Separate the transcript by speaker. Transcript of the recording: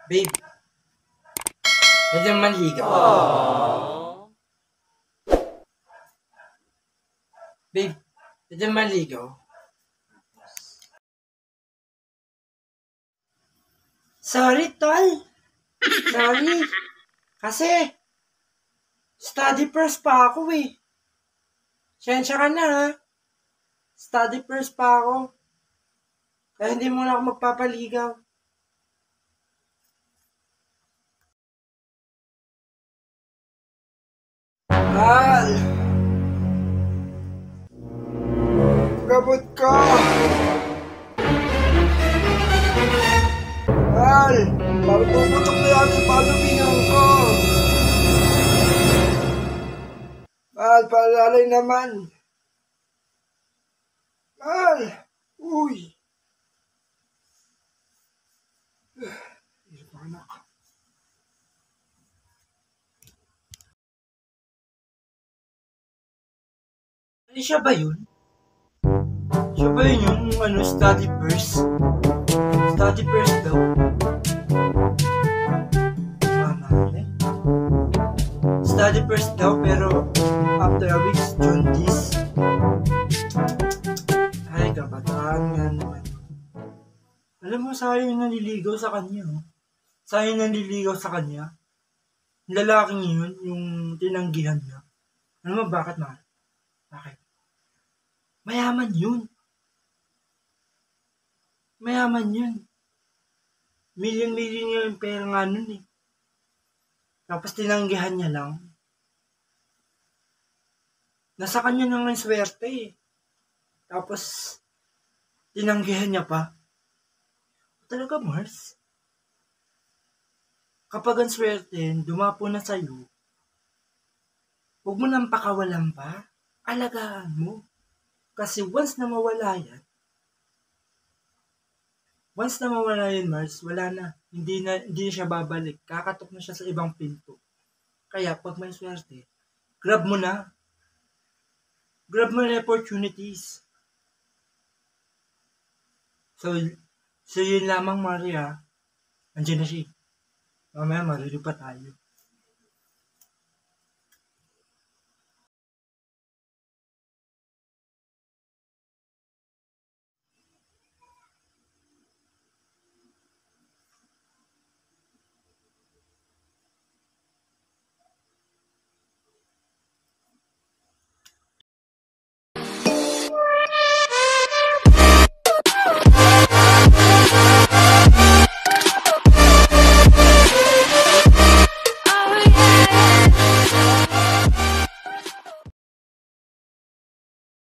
Speaker 1: Babe, pwede naman manligaw. Babe, pwede naman manligaw. Sorry, tol. Sorry. Kasi, study first pa ako eh. Sensya ka na ha. Study first pa ako. Kaya hindi mo na ako magpapaligaw. Mahal! Gabot ka! Mahal! Parang pumutok na yan yung palubingan ko! Mahal, palalay naman! Mahal! Uy! Hirap anak. Ano siya ba yun? Siya ba yun yung study first? Study first daw. Mama, eh? Study first daw pero after a week, jaundice. Ay, kabataan nga naman. Alam mo, sayang naliligaw sa kanya. Oh. Sayang naliligaw sa kanya. Yung lalaking yun, yung tinanggihan niya. Alam mo bakit, mahal? Bakit? Mayaman yun. Mayaman yun. Million yung pera nga nun eh. Tapos tinanggihan niya lang. Nasa kanya na nga swerte eh. Tapos tinanggihan niya pa. Talaga, Mars? Kapag ang swerte, dumapo na sa'yo, huwag mo nang pakawalan pa. Alagaan mo. Kasi once na mawala yan, Mars, wala na. Hindi na siya babalik. Kakatok na siya sa ibang pinto. Kaya, pag may swerte, grab mo na. Grab mo na opportunities. So yun lamang, Maria. Andiyan na siya. Mamaya, mariripa tayo.